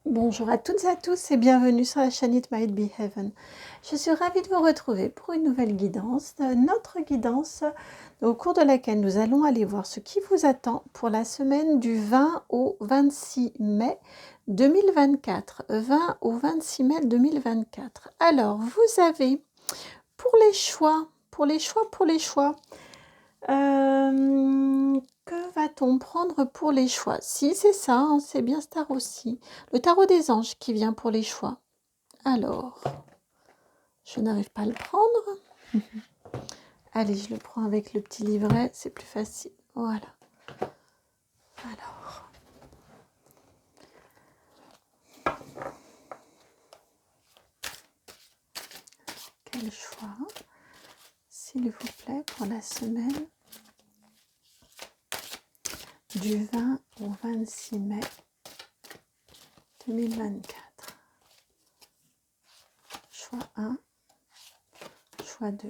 Bonjour à toutes et à tous et bienvenue sur la chaîne It Might Be Heaven. Je suis ravie de vous retrouver pour une nouvelle guidance, notre guidance au cours de laquelle nous allons aller voir ce qui vous attend pour la semaine du 20 au 26 mai 2024. 20 au 26 mai 2024. Alors, vous avez pour les choix, que va-t-on prendre pour les choix? Si, c'est ça, hein, c'est bien ce tarot aussi. Le tarot des anges qui vient pour les choix. Alors, je n'arrive pas à le prendre. Allez, je le prends avec le petit livret, c'est plus facile. Voilà. Alors, quel choix, s'il vous plaît, pour la semaine du 20 au 26 mai 2024. Choix 1, choix 2,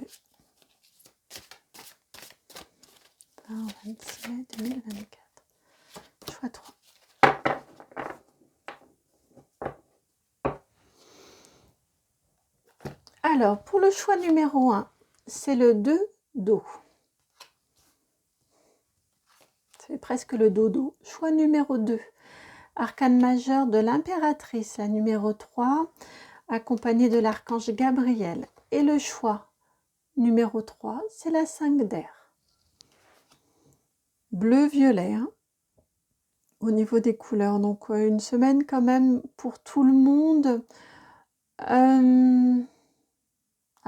20 au 26 mai 2024. Choix 3. Alors, pour le choix numéro 1, c'est le 2 d'eau. C'est presque le dodo. Choix numéro 2, arcane majeur de l'impératrice, la numéro 3, accompagnée de l'archange Gabriel. Et le choix numéro 3, c'est la 5 d'air. Bleu-violet, hein, au niveau des couleurs. Donc, une semaine quand même pour tout le monde.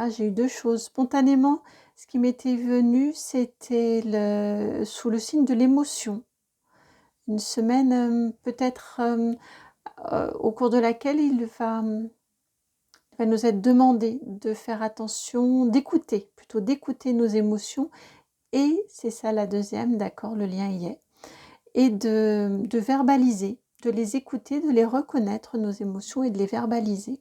J'ai eu deux choses. Spontanément, ce qui m'était venu, c'était sous le signe de l'émotion. Une semaine peut-être au cours de laquelle il va nous être demandé de faire attention, plutôt d'écouter nos émotions. Et c'est ça la deuxième, d'accord, le lien y est. Et de verbaliser, de les écouter, de les reconnaître, nos émotions, et de les verbaliser.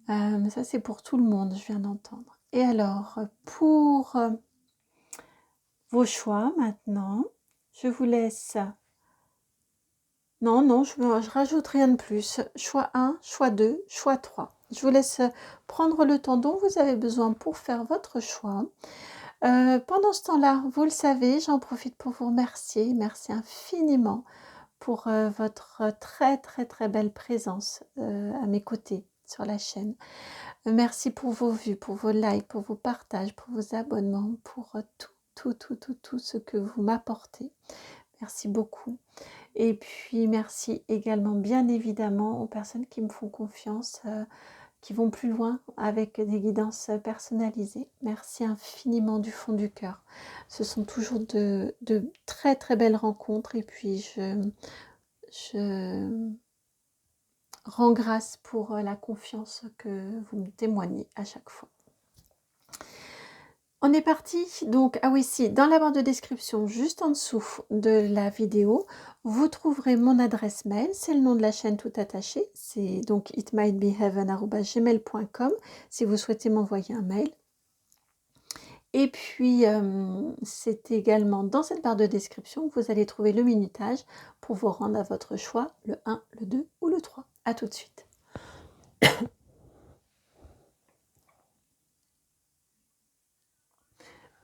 Ça, c'est pour tout le monde, je viens d'entendre. Et alors, pour vos choix maintenant, je vous laisse... Non, je rajoute rien de plus. Choix 1, choix 2, choix 3. Je vous laisse prendre le temps dont vous avez besoin pour faire votre choix. Pendant ce temps-là, vous le savez, j'en profite pour vous remercier. Merci infiniment pour votre très très très belle présence à mes côtés sur la chaîne. Merci pour vos vues, pour vos likes, pour vos partages, pour vos abonnements, pour tout ce que vous m'apportez. Merci beaucoup. Et puis merci également bien évidemment aux personnes qui me font confiance, qui vont plus loin avec des guidances personnalisées. Merci infiniment du fond du cœur. Ce sont toujours de très très belles rencontres et puis je rends grâce pour la confiance que vous me témoignez à chaque fois. On est parti, donc, ah oui, si, dans la barre de description, juste en dessous de la vidéo, vous trouverez mon adresse mail, c'est le nom de la chaîne tout attaché, c'est donc itmightbeheaven@gmail.com si vous souhaitez m'envoyer un mail. Et puis, c'est également dans cette barre de description que vous allez trouver le minutage pour vous rendre à votre choix, le 1, le 2 ou le 3. À tout de suite.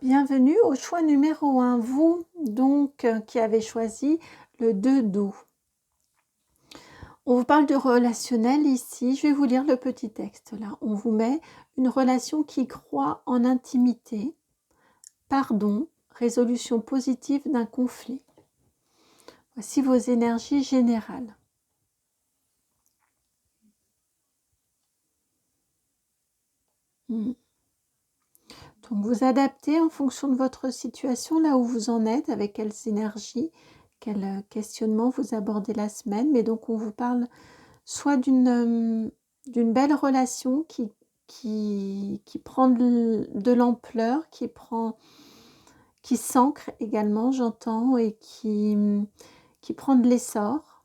Bienvenue au choix numéro 1, vous donc qui avez choisi le 2 d'eau. On vous parle de relationnel ici, je vais vous lire le petit texte là. On vous met une relation qui croit en intimité, pardon, résolution positive d'un conflit. Voici vos énergies générales. Donc vous adaptez en fonction de votre situation, là où vous en êtes, avec quelles énergies, quel questionnement vous abordez la semaine. Mais donc on vous parle soit d'une belle relation qui prend de l'ampleur, qui s'ancre également, j'entends, et qui prend de l'essor.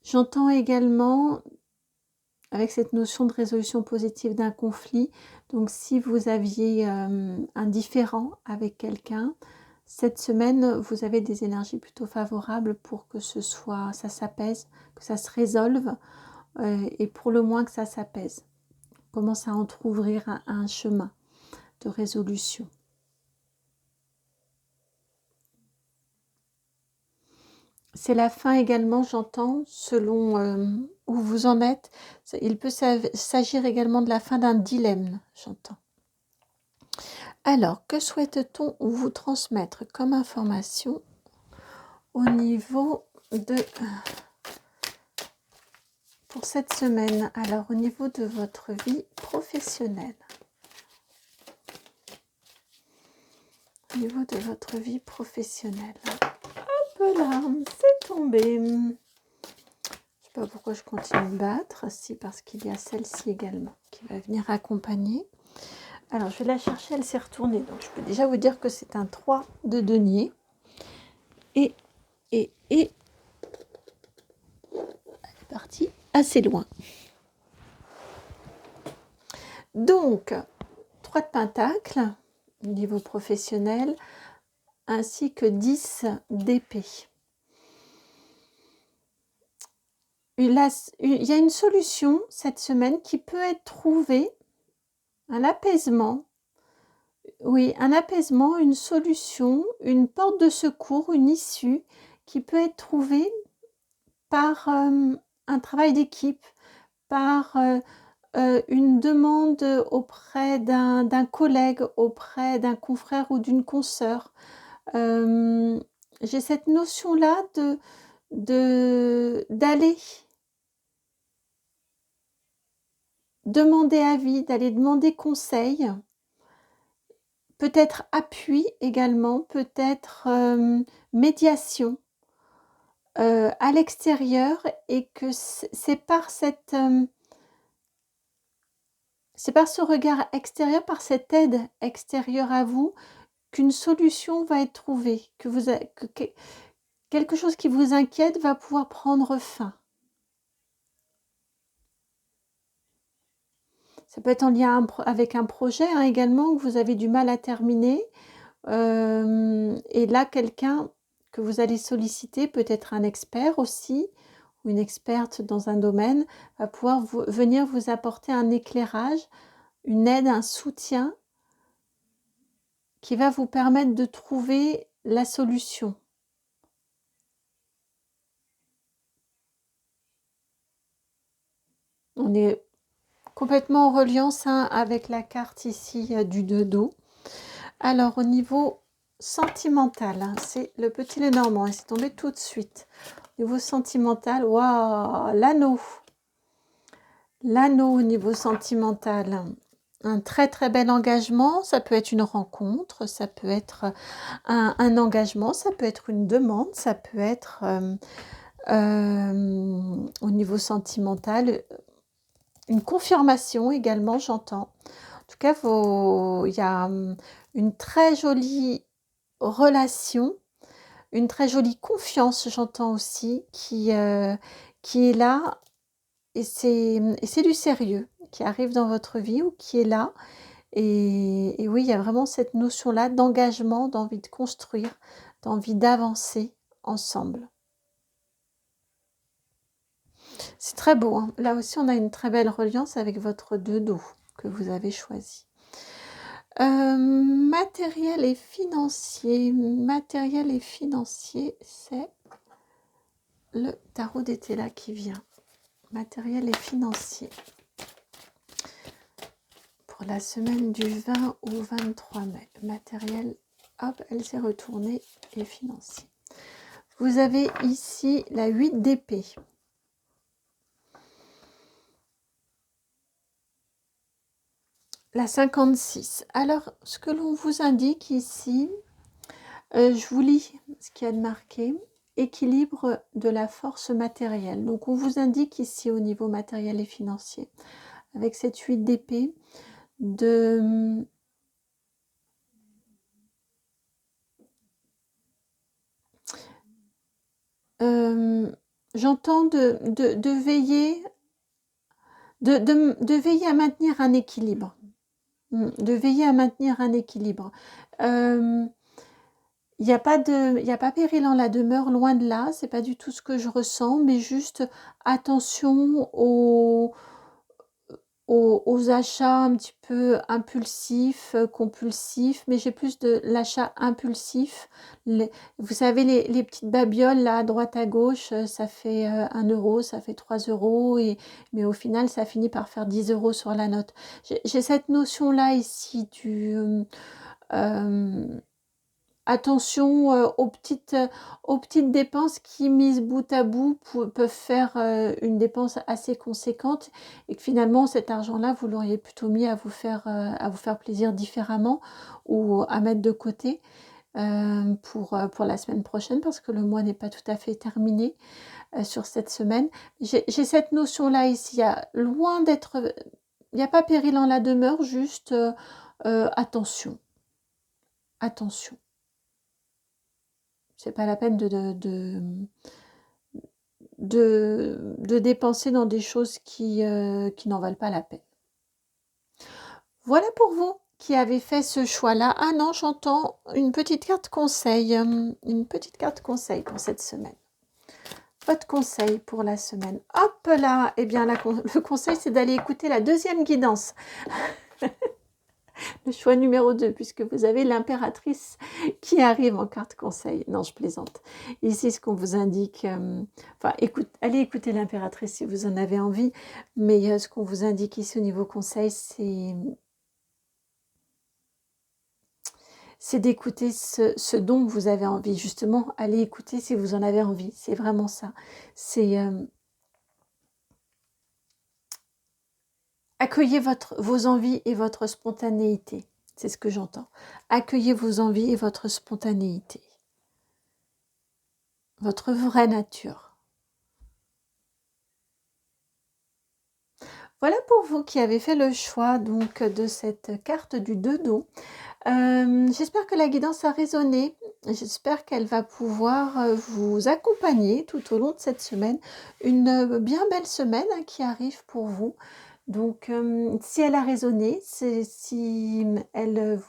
J'entends également avec cette notion de résolution positive d'un conflit. Donc si vous aviez un différend avec quelqu'un, Cette semaine, vous avez des énergies plutôt favorables pour que ça s'apaise, que ça se résolve, et pour le moins que ça s'apaise. Commence à entrouvrir un chemin de résolution. C'est la fin également, j'entends, selon où vous en êtes. Il peut s'agir également de la fin d'un dilemme, j'entends. Alors, que souhaite-t-on vous transmettre comme information au niveau de... pour cette semaine? Alors, au niveau de votre vie professionnelle. Au niveau de votre vie professionnelle. Hop là, c'est tombé. Je ne sais pas pourquoi je continue de battre. Si, parce qu'il y a celle-ci également qui va venir accompagner. Alors, je vais la chercher, elle s'est retournée. Donc, je peux déjà vous dire que c'est un 3 de denier. Et elle est partie assez loin. Donc, 3 de pentacle, au niveau professionnel, ainsi que 10 d'épée. Il y a une solution cette semaine qui peut être trouvée, un apaisement. Oui, un apaisement, une solution, une porte de secours, une issue qui peut être trouvée par un travail d'équipe, par une demande auprès d'un collègue, auprès d'un confrère ou d'une consoeur. J'ai cette notion-là d'aller demander avis, d'aller demander conseil, peut-être appui également, peut-être médiation à l'extérieur, et que c'est par ce regard extérieur, par cette aide extérieure à vous, qu'une solution va être trouvée, que quelque chose qui vous inquiète va pouvoir prendre fin. Ça peut être en lien avec un projet également que vous avez du mal à terminer. Et là, quelqu'un que vous allez solliciter, peut-être un expert aussi, ou une experte dans un domaine, va pouvoir venir vous apporter un éclairage, une aide, un soutien qui va vous permettre de trouver la solution. On est complètement en reliance avec la carte ici du 2 d'eau. Alors, au niveau sentimental, c'est le petit Lenormand, c'est tombé tout de suite. Au niveau sentimental, waouh, l'anneau. L'anneau au niveau sentimental. Un très très bel engagement, ça peut être une rencontre, ça peut être un engagement, ça peut être une demande, ça peut être au niveau sentimental, une confirmation également, j'entends. En tout cas, il y a une très jolie relation, une très jolie confiance, j'entends aussi, qui est là, et c'est du sérieux qui arrive dans votre vie ou qui est là. Et oui, il y a vraiment cette notion-là d'engagement, d'envie de construire, d'envie d'avancer ensemble. C'est très beau, hein. Là aussi, on a une très belle reliance avec votre 2 d'eau que vous avez choisi. Matériel et financier. Matériel et financier, c'est le tarot d'été là qui vient. Matériel et financier. Pour la semaine du 20 au 23 mai. Matériel, hop, elle s'est retournée, et financier. Vous avez ici la 8 d'épée. La 56. Alors, ce que l'on vous indique ici, je vous lis ce qu'il y a de marqué. Équilibre de la force matérielle. Donc, on vous indique ici au niveau matériel et financier, avec cette 8 d'épée, j'entends de veiller, de veiller à maintenir un équilibre. De veiller à maintenir un équilibre. il y a pas péril en la demeure, loin de là, c'est pas du tout ce que je ressens, mais juste attention aux achats un petit peu impulsifs, compulsifs, mais j'ai plus de l'achat impulsif. Vous savez, les petites babioles là, à droite à gauche, ça fait 1 euro, ça fait 3 euros, mais au final, ça finit par faire 10 euros sur la note. J'ai cette notion-là ici euh, attention aux petites dépenses qui, mises bout à bout, peuvent faire une dépense assez conséquente et que finalement cet argent-là, vous l'auriez plutôt mis à vous faire plaisir différemment ou à mettre de côté pour la semaine prochaine parce que le mois n'est pas tout à fait terminé sur cette semaine. J'ai cette notion-là ici, loin d'être... Il n'y a pas péril en la demeure, juste attention. Attention. C'est pas la peine de dépenser dans des choses qui n'en valent pas la peine. Voilà pour vous qui avez fait ce choix-là. Ah non, j'entends une petite carte conseil. Une petite carte conseil pour cette semaine. Votre conseil pour la semaine. Hop là. Eh bien, le conseil, c'est d'aller écouter la deuxième guidance. Le choix numéro 2, puisque vous avez l'impératrice qui arrive en carte conseil. Non, je plaisante. Ici, ce qu'on vous indique, allez écouter l'impératrice si vous en avez envie, mais ce qu'on vous indique ici au niveau conseil, c'est d'écouter ce dont vous avez envie. Justement, allez écouter si vous en avez envie. C'est vraiment ça. C'est... accueillez vos envies et votre spontanéité. C'est ce que j'entends. Accueillez vos envies et votre spontanéité. Votre vraie nature. Voilà pour vous qui avez fait le choix donc de cette carte du 2 d'eau. J'espère que la guidance a résonné. J'espère qu'elle va pouvoir vous accompagner tout au long de cette semaine. Une bien belle semaine qui arrive pour vous. Donc, si elle a résonné, si elle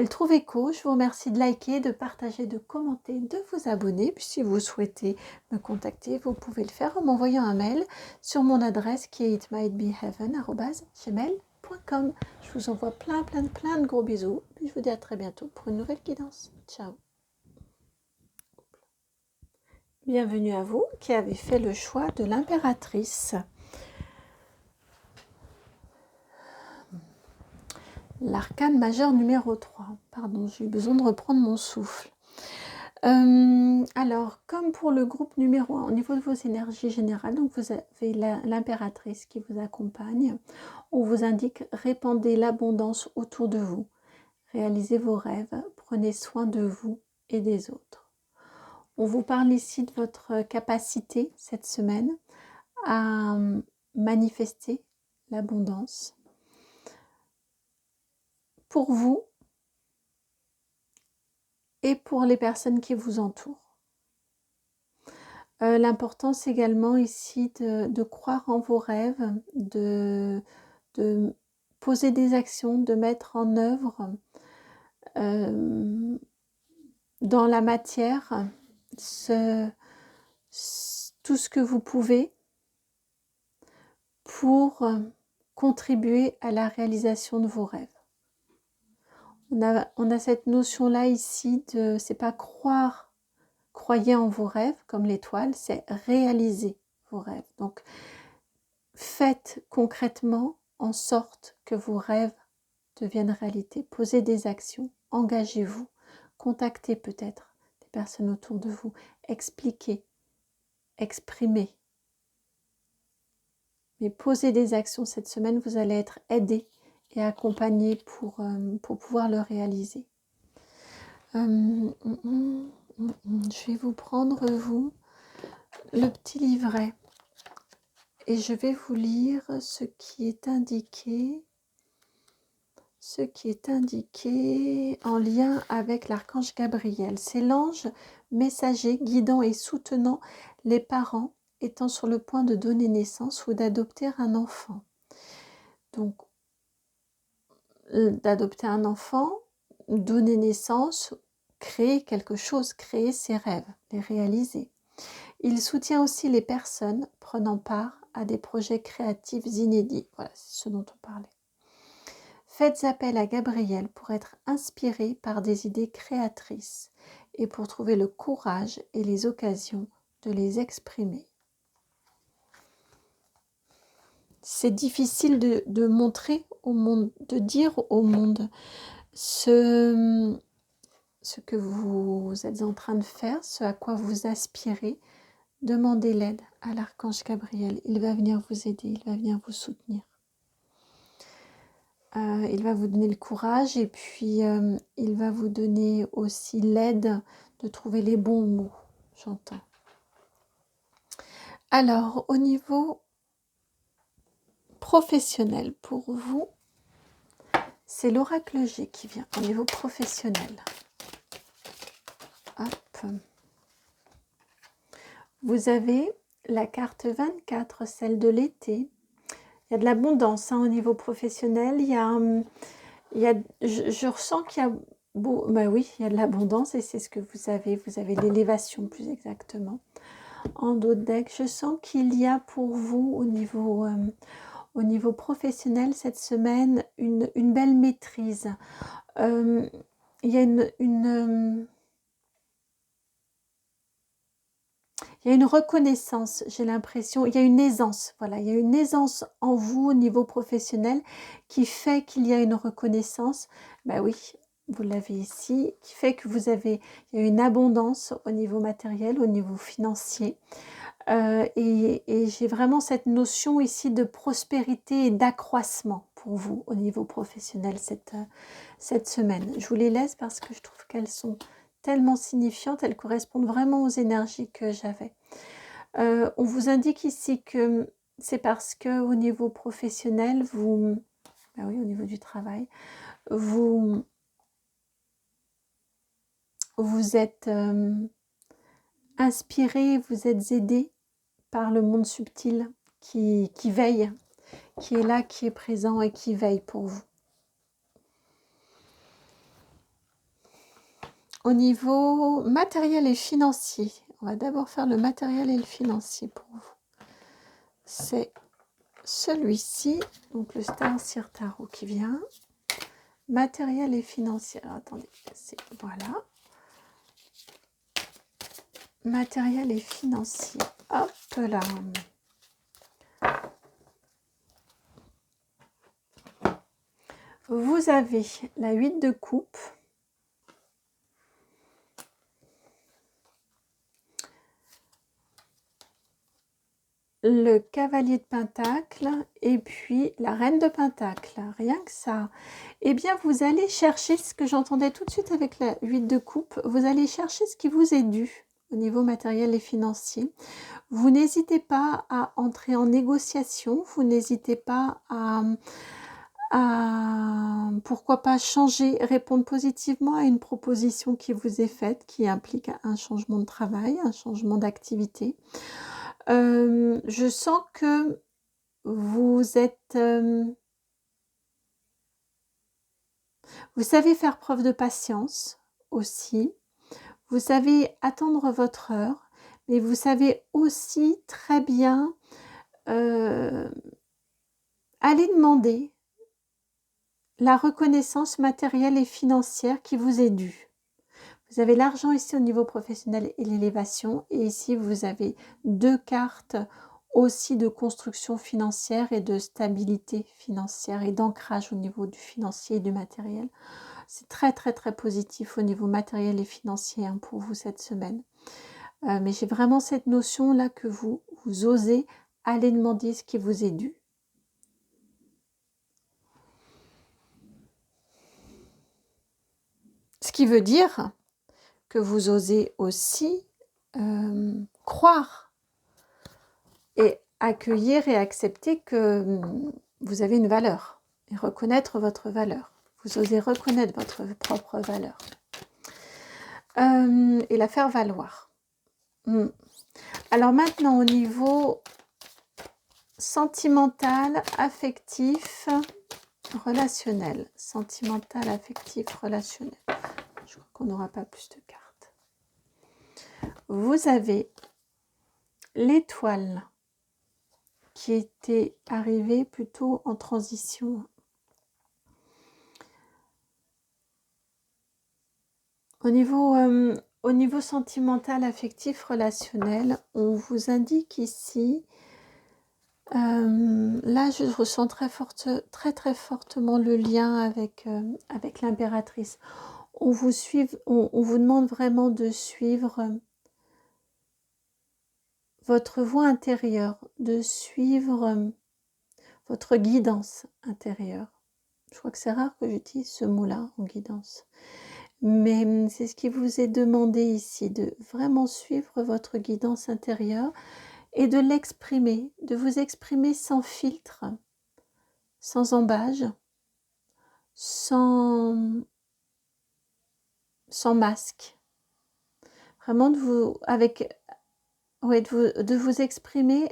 trouve écho, je vous remercie de liker, de partager, de commenter, de vous abonner. Puis si vous souhaitez me contacter, vous pouvez le faire en m'envoyant un mail sur mon adresse qui est itmightbeheaven@gmail.com. Je vous envoie plein de gros bisous. Puis je vous dis à très bientôt pour une nouvelle guidance. Ciao. Bienvenue à vous qui avez fait le choix de l'impératrice. L'arcane majeur numéro 3. Pardon, j'ai eu besoin de reprendre mon souffle. Alors, comme pour le groupe numéro 1, au niveau de vos énergies générales, donc vous avez l'impératrice qui vous accompagne. On vous indique répandez l'abondance autour de vous. Réalisez vos rêves, prenez soin de vous et des autres. On vous parle ici de votre capacité cette semaine à manifester l'abondance pour vous et pour les personnes qui vous entourent. L'importance également ici de croire en vos rêves, de poser des actions, de mettre en œuvre dans la matière tout ce que vous pouvez pour contribuer à la réalisation de vos rêves. On a cette notion-là ici c'est pas croyez en vos rêves comme l'étoile, c'est réaliser vos rêves. Donc, faites concrètement en sorte que vos rêves deviennent réalité. Posez des actions, engagez-vous, contactez peut-être des personnes autour de vous, expliquez, exprimez. Mais posez des actions cette semaine, vous allez être aidé et accompagné pour pouvoir le réaliser. Je vais vous prendre, vous, le petit livret et je vais vous lire ce qui est indiqué en lien avec l'archange Gabriel. C'est l'ange messager guidant et soutenant les parents étant sur le point de donner naissance ou d'adopter un enfant. Donc, d'adopter un enfant, donner naissance, créer quelque chose, créer ses rêves, les réaliser. Il soutient aussi les personnes prenant part à des projets créatifs inédits. Voilà, c'est ce dont on parlait. Faites appel à Gabriel pour être inspiré par des idées créatrices et pour trouver le courage et les occasions de les exprimer. C'est difficile de montrer au monde, de dire au monde ce que vous êtes en train de faire, ce à quoi vous aspirez. Demandez l'aide à l'archange Gabriel. Il va venir vous aider, il va venir vous soutenir. Il va vous donner le courage et puis il va vous donner aussi l'aide de trouver les bons mots, j'entends. Alors, au niveau professionnel, pour vous, c'est l'oracle G qui vient, au niveau professionnel. Hop. Vous avez la carte 24, celle de l'été. Il y a de l'abondance au niveau professionnel. Je ressens qu'il y a oui, il y a de l'abondance et c'est ce que vous avez. Vous avez l'élévation plus exactement. En dos de deck, je sens qu'il y a pour vous au niveau professionnel cette semaine une belle maîtrise. Il y a il y a une reconnaissance, j'ai l'impression, il y a une aisance, voilà, il y a une aisance en vous au niveau professionnel qui fait qu'il y a une reconnaissance, ben oui, vous l'avez ici, qui fait que il y a une abondance au niveau matériel, au niveau financier, et j'ai vraiment cette notion ici de prospérité et d'accroissement pour vous au niveau professionnel cette semaine. Je vous les laisse parce que je trouve qu'elles sont tellement signifiantes, elles correspondent vraiment aux énergies que j'avais. On vous indique ici que c'est parce que au niveau professionnel, au niveau du travail, vous êtes inspiré, vous êtes aidé par le monde subtil qui veille, qui est là, qui est présent et qui veille pour vous. Au niveau matériel et financier, on va d'abord faire le matériel et le financier pour vous. C'est celui-ci, donc le Star Seer Tarot qui vient. Matériel et financier. Alors, attendez, voilà. Matériel et financier. Hop là. Vous avez la 8 de coupe. Le cavalier de pentacle et puis la reine de pentacle, rien que ça. Eh bien, vous allez chercher ce que j'entendais tout de suite avec la 8 de coupe, vous allez chercher ce qui vous est dû au niveau matériel et financier. Vous n'hésitez pas à entrer en négociation, vous n'hésitez pas à pourquoi pas changer, répondre positivement à une proposition qui vous est faite, qui implique un changement de travail, un changement d'activité. Je sens que vous êtes... vous savez faire preuve de patience aussi. Vous savez attendre votre heure, mais vous savez aussi très bien aller demander la reconnaissance matérielle et financière qui vous est due. Vous avez l'argent ici au niveau professionnel et l'élévation. Et ici, vous avez 2 cartes aussi de construction financière et de stabilité financière et d'ancrage au niveau du financier et du matériel. C'est très, très, très positif au niveau matériel et financier pour vous cette semaine. Mais j'ai vraiment cette notion-là que vous osez aller demander ce qui vous est dû. Ce qui veut dire que vous osez aussi croire et accueillir et accepter que vous avez une valeur et reconnaître votre valeur. Vous osez reconnaître votre propre valeur et la faire valoir. Alors maintenant, au niveau sentimental, affectif, relationnel, sentimental, affectif, relationnel. Je crois qu'on n'aura pas plus de cartes. Vous avez l'étoile qui était arrivée plutôt en transition. Au niveau sentimental, affectif, relationnel, on vous indique ici, là je ressens très fortement le lien avec l'impératrice. On vous demande vraiment de suivre votre voie intérieure, de suivre votre guidance intérieure. Je crois que c'est rare que j'utilise ce mot-là en guidance. Mais c'est ce qui vous est demandé ici, de vraiment suivre votre guidance intérieure et de l'exprimer, de vous exprimer sans filtre, sans embâge, sans masque. Vraiment de vous exprimer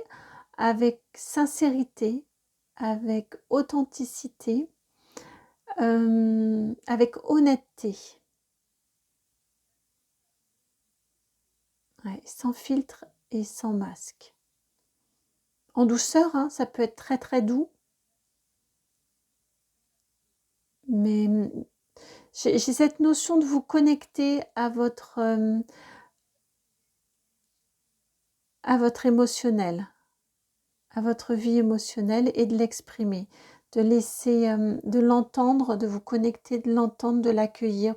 avec sincérité, avec authenticité, avec honnêteté. Ouais, sans filtre et sans masque. En douceur, hein, ça peut être très très doux. Mais j'ai cette notion de vous connecter à votre émotionnel, à votre vie émotionnelle et de l'exprimer, de laisser, de l'entendre, de vous connecter, de l'entendre, de l'accueillir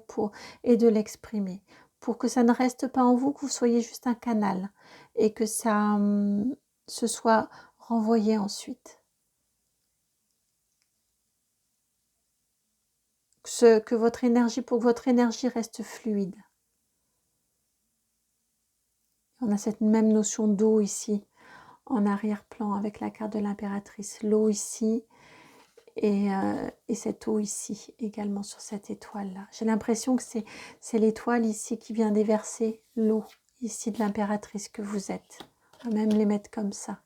et de l'exprimer. Pour que ça ne reste pas en vous, que vous soyez juste un canal et que ça se soit renvoyé ensuite. Pour que votre énergie reste fluide. On a cette même notion d'eau ici, en arrière-plan avec la carte de l'impératrice. L'eau ici et cette eau ici également sur cette étoile-là. J'ai l'impression que c'est l'étoile ici qui vient déverser l'eau ici de l'impératrice que vous êtes. On va même les mettre comme ça.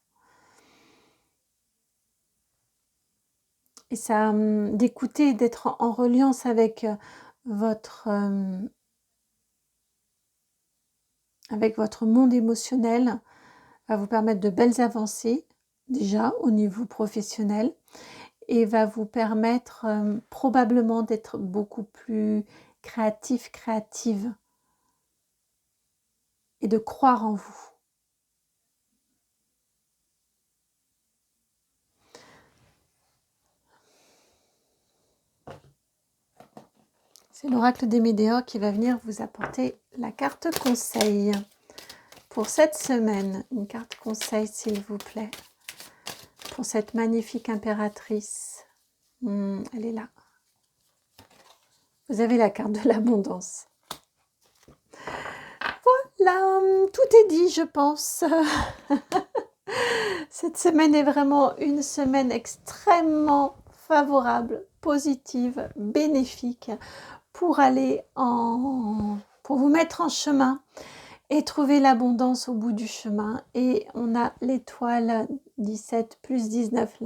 Et ça, d'écouter, d'être en reliance avec votre monde émotionnel va vous permettre de belles avancées déjà au niveau professionnel et va vous permettre probablement d'être beaucoup plus créative et de croire en vous. C'est l'oracle des Médéors qui va venir vous apporter la carte conseil pour cette semaine. Une carte conseil, s'il vous plaît, pour cette magnifique impératrice. Elle est là. Vous avez la carte de l'abondance. Voilà, tout est dit, je pense. Cette semaine est vraiment une semaine extrêmement favorable, positive, bénéfique pour pour vous mettre en chemin et trouver l'abondance au bout du chemin. Et on a l'étoile 17 plus 19,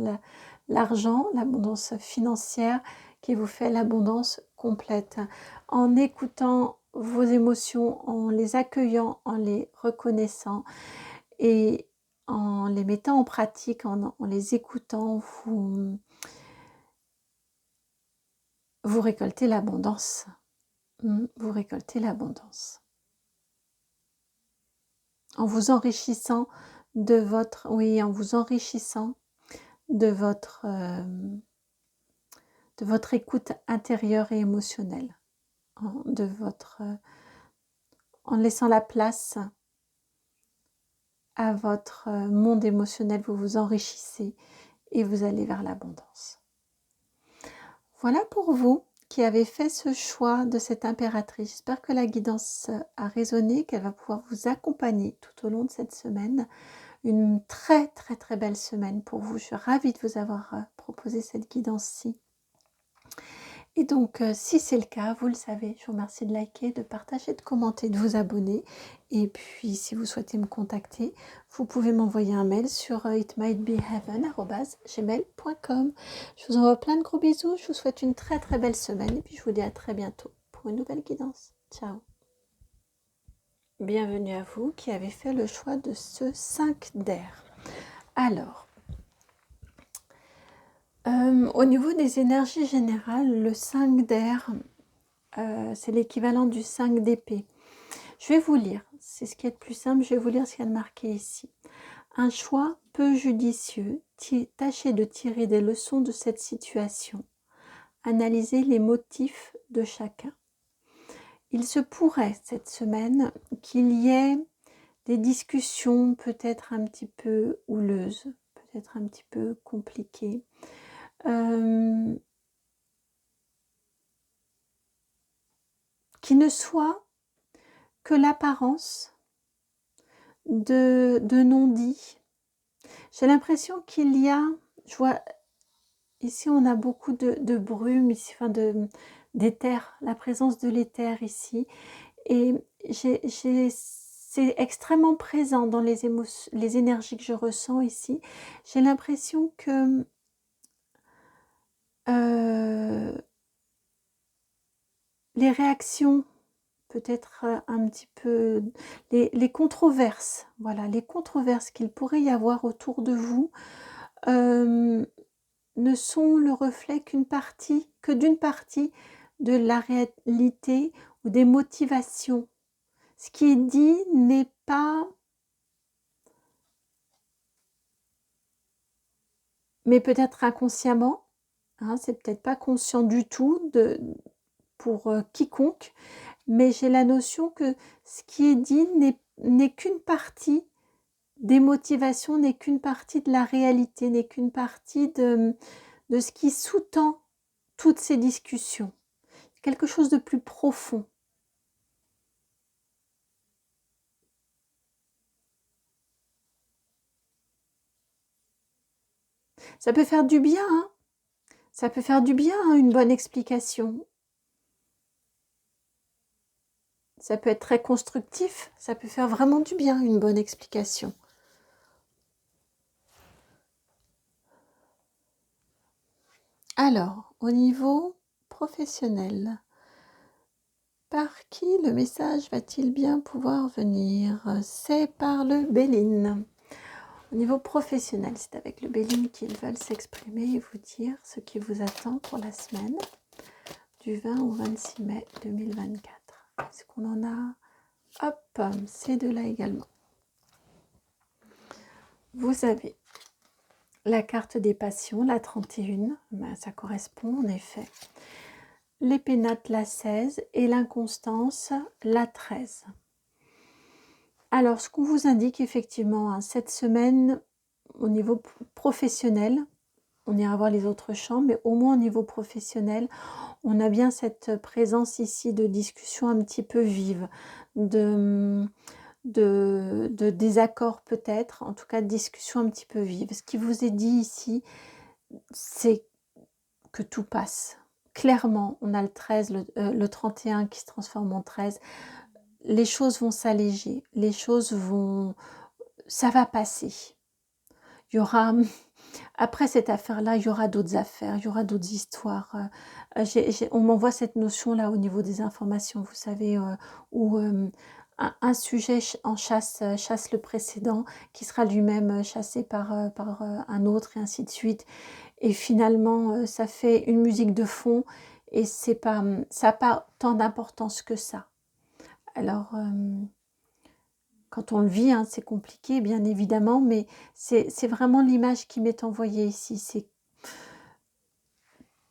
l'argent, l'abondance financière qui vous fait l'abondance complète. En écoutant vos émotions, en les accueillant, en les reconnaissant et en les mettant en pratique, en les écoutant, vous récoltez l'abondance. Vous récoltez l'abondance. En vous enrichissant de votre écoute intérieure et émotionnelle, en laissant la place à votre monde émotionnel, vous vous enrichissez et vous allez vers l'abondance. Voilà pour vous qui avez fait ce choix de cette impératrice. J'espère que la guidance a résonné, qu'elle va pouvoir vous accompagner tout au long de cette semaine. Une très très très belle semaine pour vous. Je suis ravie de vous avoir proposé cette guidance-ci. Et donc, si c'est le cas, vous le savez, je vous remercie de liker, de partager, de commenter, de vous abonner. Et puis, si vous souhaitez me contacter, vous pouvez m'envoyer un mail sur itmightbeheaven@gmail.com. Je vous envoie plein de gros bisous. Je vous souhaite une très très belle semaine. Et puis, je vous dis à très bientôt pour une nouvelle guidance. Ciao. Bienvenue à vous qui avez fait le choix de ce 5 d'air. Alors, au niveau des énergies générales, le 5 d'air, c'est l'équivalent du 5 d'épée. Je vais vous lire, c'est ce qui est le plus simple, je vais vous lire ce qu'il y a de marqué ici. Un choix peu judicieux, tâchez de tirer des leçons de cette situation. Analysez les motifs de chacun. Il se pourrait cette semaine qu'il y ait des discussions peut-être un petit peu houleuses, peut-être un petit peu compliquées. Qui ne soient que l'apparence de non-dits. J'ai l'impression qu'il y a, je vois, ici on a beaucoup de brume, ici, enfin d'éther, la présence de l'éther ici. Et c'est extrêmement présent dans les émotions, les énergies que je ressens ici. J'ai l'impression que les réactions, peut-être un petit peu, les controverses, voilà, les controverses qu'il pourrait y avoir autour de vous, ne sont le reflet que d'une partie de la réalité ou des motivations. Ce qui est dit n'est pas, mais peut-être inconsciemment, hein, c'est peut-être pas conscient du tout pour quiconque, mais j'ai la notion que ce qui est dit n'est qu'une partie des motivations, n'est qu'une partie de la réalité, n'est qu'une partie de ce qui sous-tend toutes ces discussions. Quelque chose de plus profond. Ça peut faire du bien, hein. Ça peut faire du bien, hein, une bonne explication. Ça peut être très constructif, ça peut faire vraiment du bien, une bonne explication. Alors, au niveau professionnel, par qui le message va-t-il bien pouvoir venir? C'est par le Béline. Au niveau professionnel, c'est avec le Béline qu'ils veulent s'exprimer et vous dire ce qui vous attend pour la semaine du 20 au 26 mai 2024. Est-ce qu'on en a? Hop, ces deux-là également. Vous avez la carte des passions, la 31, ben, ça correspond en effet. Les pénates, la 16 et l'inconstance, la 13. Alors, ce qu'on vous indique effectivement, hein, cette semaine, au niveau professionnel, on ira voir les autres champs, mais au moins au niveau professionnel, on a bien cette présence ici de discussion un petit peu vive, de désaccord peut-être, en tout cas de discussion un petit peu vive. Ce qui vous est dit ici, c'est que tout passe. Clairement, on a le 13, le 31 qui se transforme en 13. Les choses vont s'alléger, les choses vont... ça va passer. Il y aura... Après cette affaire-là, il y aura d'autres affaires, il y aura d'autres histoires. On m'envoie cette notion-là au niveau des informations, vous savez, où un sujet en chasse le précédent, qui sera lui-même chassé par un autre, et ainsi de suite. Et finalement, ça fait une musique de fond, et ça n'a pas tant d'importance que ça. Alors... quand on le vit, hein, c'est compliqué, bien évidemment, mais c'est vraiment l'image qui m'est envoyée ici. C'est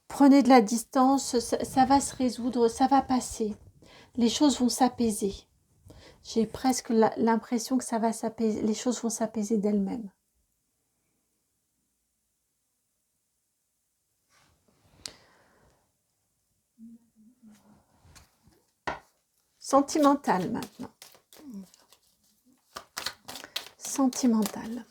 prenez de la distance, ça va se résoudre, ça va passer. Les choses vont s'apaiser. J'ai presque l'impression que ça va s'apaiser, les choses vont s'apaiser d'elles-mêmes. Sentimental maintenant. Sentimental.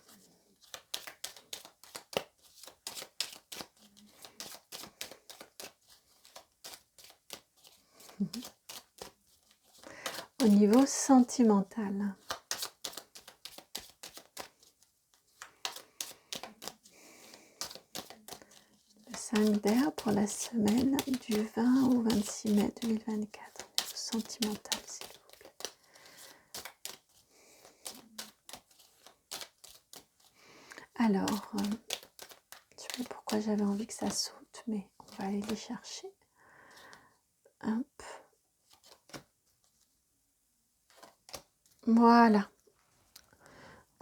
niveau sentimental. Le 5 d'air pour la semaine du 20 au 26 mai 2024. Au niveau sentimental, s'il vous plaît. Alors, je sais pas pourquoi j'avais envie que ça saute, mais on va aller les chercher. Hop. Voilà.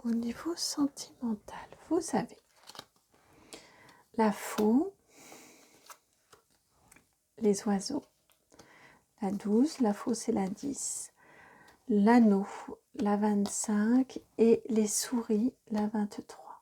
Au niveau sentimental, vous avez la faux, les oiseaux, la 12, la faux c'est la 10, l'anneau, la 25 et les souris, la 23.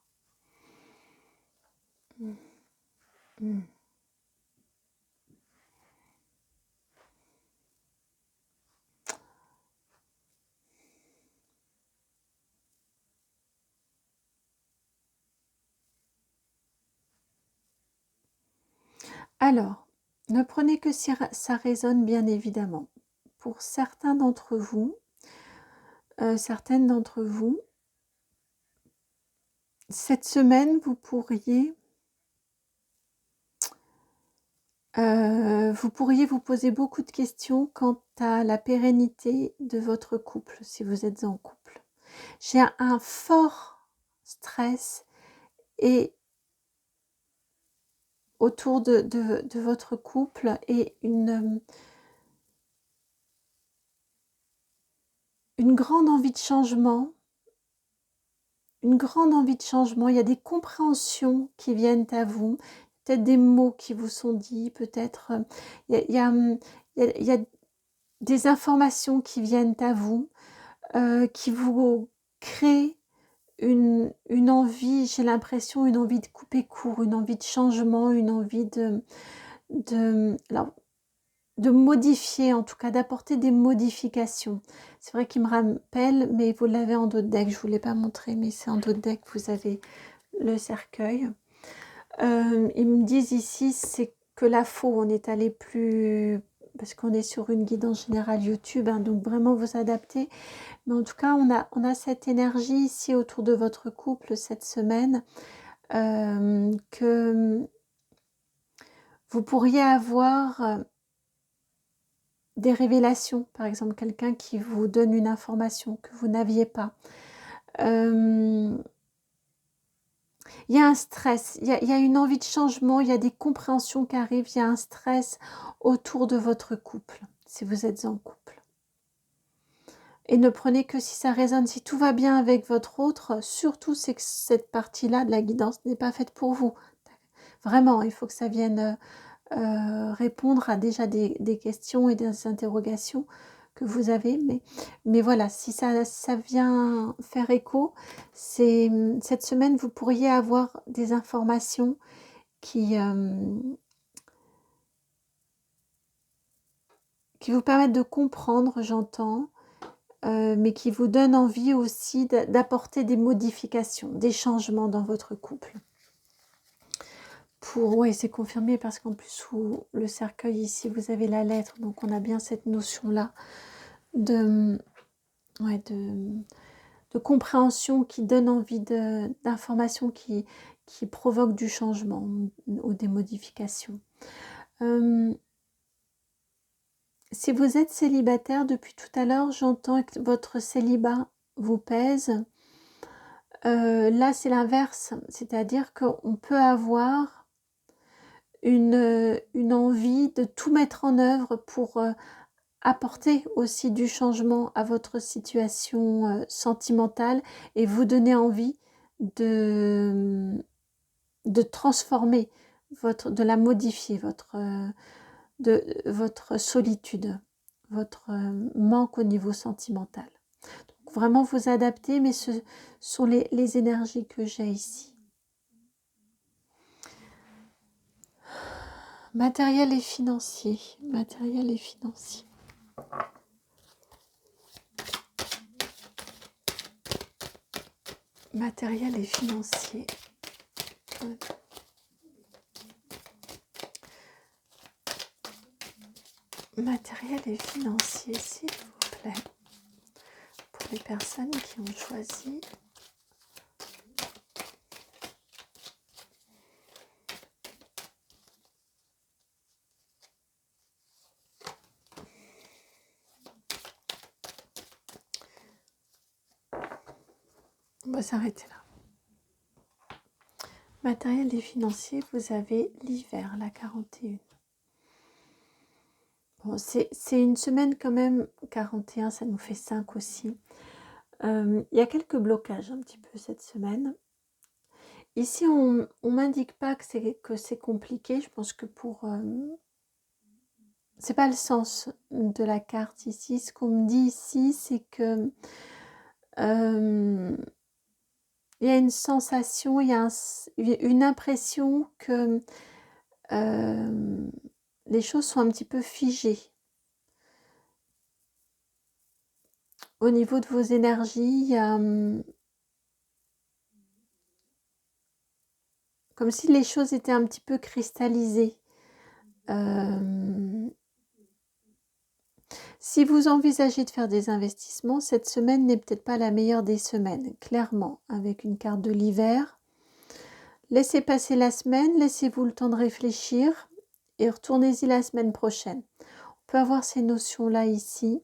Alors, ne prenez que si ça résonne bien évidemment. Pour certains d'entre vous, certaines d'entre vous, cette semaine, vous pourriez vous poser beaucoup de questions quant à la pérennité de votre couple, si vous êtes en couple. J'ai un fort stress et autour de votre couple et une grande envie de changement. Une grande envie de changement. Il y a des compréhensions qui viennent à vous, peut-être des mots qui vous sont dits, peut-être il y a des informations qui viennent à vous, qui vous créent une envie, j'ai l'impression, une envie de couper court, une envie de changement, une envie alors, de modifier, en tout cas d'apporter des modifications. C'est vrai qu'il me rappelle, mais vous l'avez en dos de deck, je ne vous l'ai pas montré, mais c'est en dos de deck, vous avez le cercueil. Ils me disent ici, c'est que la faux, on est allé plus, parce qu'on est sur une guidance générale YouTube, hein, donc vraiment vous adapter. Mais en tout cas, on a cette énergie ici autour de votre couple cette semaine, que vous pourriez avoir des révélations, par exemple quelqu'un qui vous donne une information que vous n'aviez pas. Il y a un stress, il y a une envie de changement, il y a des compréhensions qui arrivent, il y a un stress autour de votre couple, si vous êtes en couple. Et ne prenez que si ça résonne, si tout va bien avec votre autre, surtout c'est que cette partie-là de la guidance n'est pas faite pour vous. Vraiment, il faut que ça vienne répondre à déjà des questions et des interrogations que vous avez. Mais voilà, si ça vient faire écho, cette semaine, vous pourriez avoir des informations qui vous permettent de comprendre, j'entends, mais qui vous donnent envie aussi d'apporter des modifications, des changements dans votre couple. Oui, c'est confirmé parce qu'en plus, sous le cercueil ici, vous avez la lettre, donc on a bien cette notion-là de compréhension qui donne envie d'informations qui provoquent du changement ou des modifications. Si vous êtes célibataire depuis tout à l'heure, j'entends que votre célibat vous pèse. Là, c'est l'inverse, c'est-à-dire qu'on peut avoir une envie de tout mettre en œuvre pour apporter aussi du changement à votre situation sentimentale et vous donner envie de transformer de la modifier, votre solitude, votre manque au niveau sentimental. Donc, vraiment vous adapter, mais ce sont les énergies que j'ai ici. Matériel et financier. Matériel et financier. Matériel et financier. Matériel et financier, s'il vous plaît. les personnes qui ont choisi. On va s'arrêter là. Matériel et financier, vous avez l'hiver, la 41. Bon, c'est une semaine quand même, 41, ça nous fait 5 aussi. Il y a quelques blocages un petit peu cette semaine. Ici, on m'indique pas que c'est compliqué. Je pense que c'est pas le sens de la carte ici. Ce qu'on me dit ici, c'est que il y a une sensation, il y a une impression que les choses sont un petit peu figées. Au niveau de vos énergies, il y a comme si les choses étaient un petit peu cristallisées. Si vous envisagez de faire des investissements, cette semaine n'est peut-être pas la meilleure des semaines, clairement, avec une carte de l'hiver. Laissez passer la semaine, laissez-vous le temps de réfléchir et retournez-y la semaine prochaine. On peut avoir ces notions-là ici.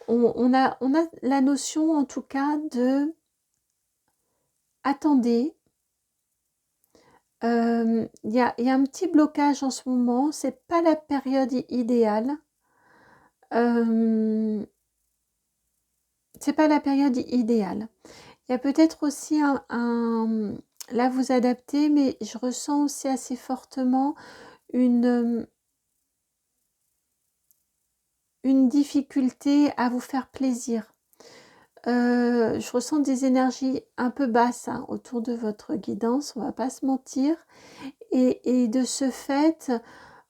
On a la notion en tout cas de attendez. Il y a un petit blocage en ce moment, c'est pas la période idéale. C'est pas la période idéale. Il y a peut-être aussi là vous adaptez, mais je ressens aussi assez fortement une difficulté à vous faire plaisir. Je ressens des énergies un peu basses autour de votre guidance, on va pas se mentir. Et de ce fait,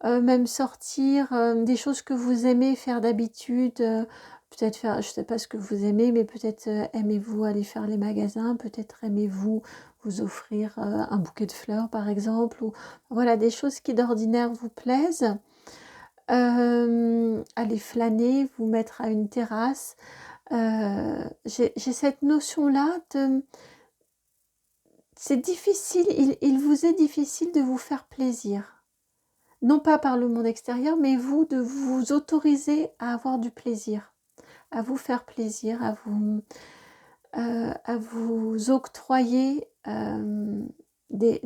même sortir des choses que vous aimez faire d'habitude, peut-être faire, je sais pas ce que vous aimez, mais peut-être aimez-vous aller faire les magasins, peut-être aimez-vous vous offrir un bouquet de fleurs par exemple, ou voilà des choses qui d'ordinaire vous plaisent. Aller flâner, vous mettre à une terrasse. J'ai cette notion-là de... C'est difficile, il vous est difficile de vous faire plaisir. Non pas par le monde extérieur, mais vous, de vous autoriser à avoir du plaisir, à vous faire plaisir, à vous octroyer des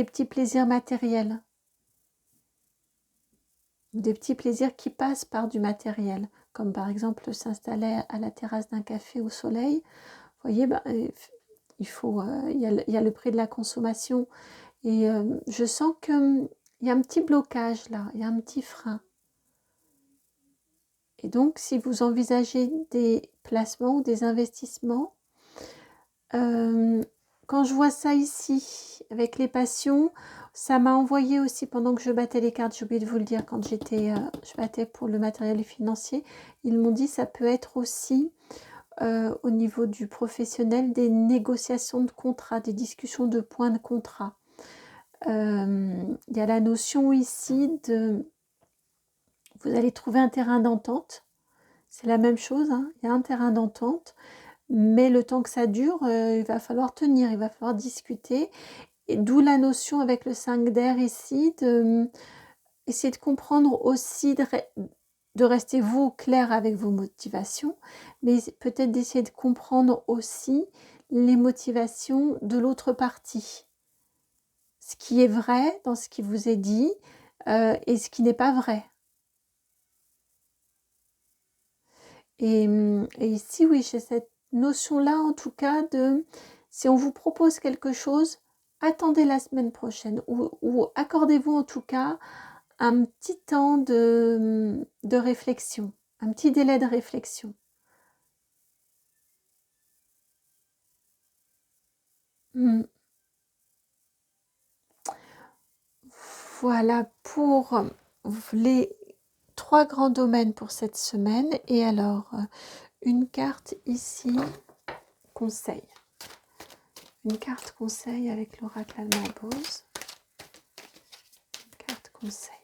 petits plaisirs matériels. Des petits plaisirs qui passent par du matériel, comme par exemple s'installer à la terrasse d'un café au soleil. Vous voyez, il y a le prix de la consommation et je sens qu'il y a un petit blocage là, il y a un petit frein. Et donc, si vous envisagez des placements ou des investissements, quand je vois ça ici, avec les passions, ça m'a envoyé aussi pendant que je battais les cartes, j'ai oublié de vous le dire, quand je battais pour le matériel financier, ils m'ont dit ça peut être aussi au niveau du professionnel des négociations de contrats, des discussions de points de contrat. Il y a la notion ici de vous allez trouver un terrain d'entente, c'est la même chose, il y a un terrain d'entente, mais le temps que ça dure, il va falloir tenir, il va falloir discuter. Et d'où la notion avec le 5 d'air ici, essayer de comprendre aussi, de rester vous clair avec vos motivations, mais peut-être d'essayer de comprendre aussi les motivations de l'autre partie. Ce qui est vrai dans ce qui vous est dit et ce qui n'est pas vrai. Et ici, oui, j'ai cette notion-là, en tout cas, de si on vous propose quelque chose, attendez la semaine prochaine ou accordez-vous en tout cas un petit temps de réflexion, un petit délai de réflexion. Voilà pour les 3 grands domaines pour cette semaine. Et alors, une carte ici, conseil. Une carte conseil avec l'oracle allemand Bose. Une carte conseil.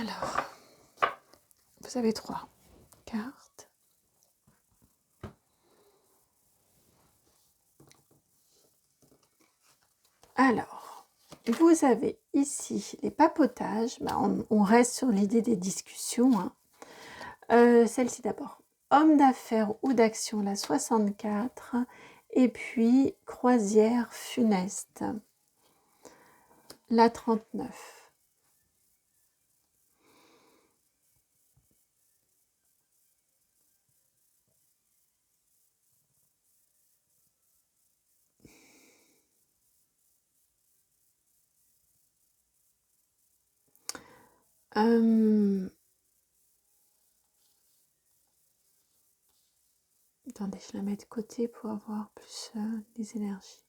Alors, vous avez 3 cartes. Alors, vous avez ici les papotages. On reste sur l'idée des discussions. Hein. Celle-ci d'abord. Homme d'affaires ou d'action, la 64. Et puis, croisière funeste, la 39. Attendez, je la mets de côté pour avoir plus les énergies.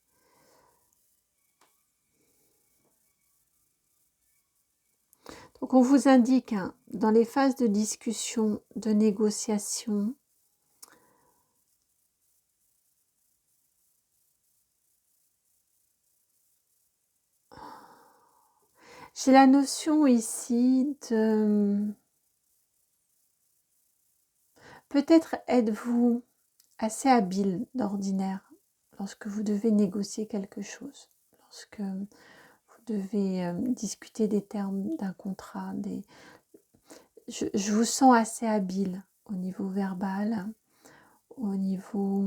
Donc, on vous indique, hein, dans les phases de discussion, de négociation, j'ai la notion ici de... Peut-être êtes-vous assez habile d'ordinaire lorsque vous devez négocier quelque chose, lorsque vous devez discuter des termes d'un contrat. Je vous sens assez habile au niveau verbal, au niveau...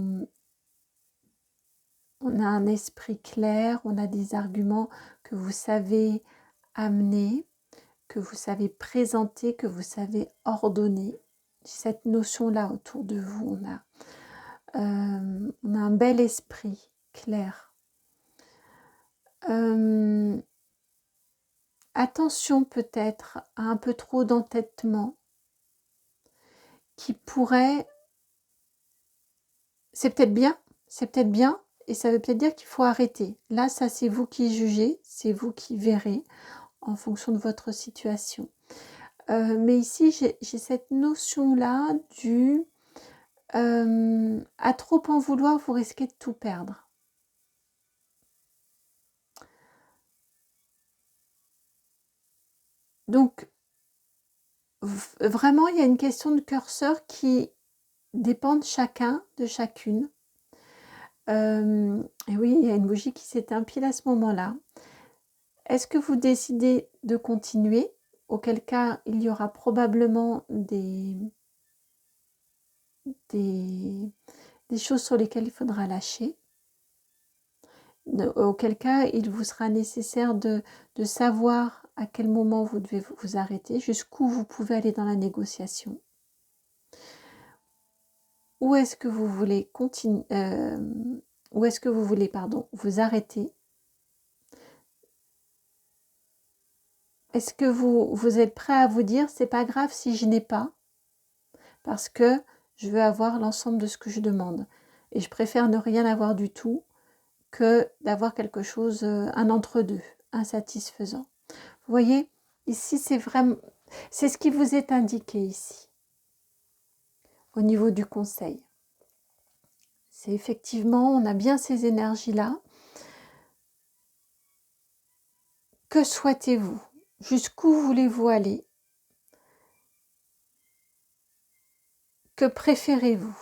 On a un esprit clair, on a des arguments que vous savez amener, que vous savez présenter, que vous savez ordonner. Cette notion-là autour de vous, on a un bel esprit clair. Attention peut-être à un peu trop d'entêtement qui pourrait... c'est peut-être bien, et ça veut peut-être dire qu'il faut arrêter. Là, ça c'est vous qui jugez, c'est vous qui verrez en fonction de votre situation. Mais ici, j'ai cette notion-là du... à trop en vouloir, vous risquez de tout perdre. Donc, vraiment, il y a une question de curseur qui dépend de chacun, de chacune. Et oui, il y a une bougie qui s'éteint pile à ce moment-là. Est-ce que vous décidez de continuer? Auquel cas, il y aura probablement des choses sur lesquelles il faudra lâcher. Auquel cas, il vous sera nécessaire de savoir à quel moment vous devez vous arrêter, jusqu'où vous pouvez aller dans la négociation. Où est-ce que vous voulez continuer, où est-ce que vous voulez, vous arrêter? Est-ce que vous êtes prêt à vous dire, c'est pas grave si je n'ai pas, parce que je veux avoir l'ensemble de ce que je demande. Et je préfère ne rien avoir du tout que d'avoir quelque chose, un entre-deux, insatisfaisant. Vous voyez, ici, c'est ce qui vous est indiqué ici, au niveau du conseil. C'est effectivement, on a bien ces énergies-là. Que souhaitez-vous? Jusqu'où voulez-vous aller? Que préférez-vous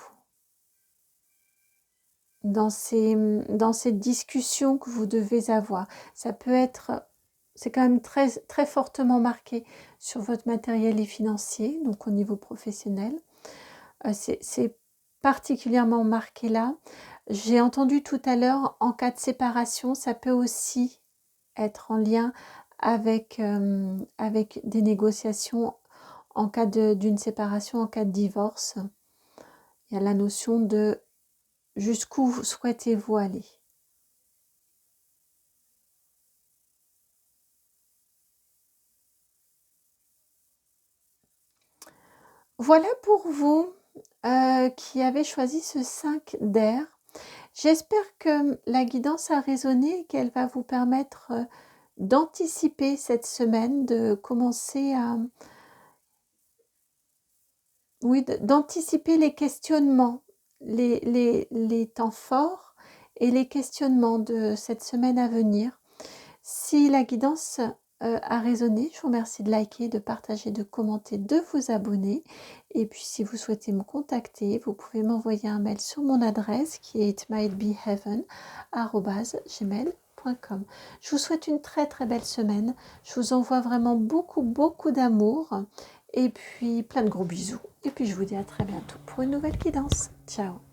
dans ces discussions que vous devez avoir? Ça peut être, c'est quand même très, très fortement marqué sur votre matériel et financier, donc au niveau professionnel. C'est particulièrement marqué là. J'ai entendu tout à l'heure, en cas de séparation, ça peut aussi être en lien avec des négociations en cas d'une séparation, en cas de divorce. Il y a la notion de jusqu'où souhaitez-vous aller. Voilà pour vous qui avez choisi ce 5 d'air. J'espère que la guidance a résonné et qu'elle va vous permettre d'anticiper cette semaine, de commencer à... Oui, d'anticiper les questionnements, les temps forts et les questionnements de cette semaine à venir. Si la guidance a résonné. Je vous remercie de liker, de partager, de commenter, de vous abonner. Et puis si vous souhaitez me contacter, vous pouvez m'envoyer un mail sur mon adresse qui est itmightbeheaven@gmail.com. Je vous souhaite une très très belle semaine. Je vous envoie vraiment beaucoup beaucoup d'amour. Et puis plein de gros bisous. Et puis je vous dis à très bientôt pour une nouvelle guidance. Ciao.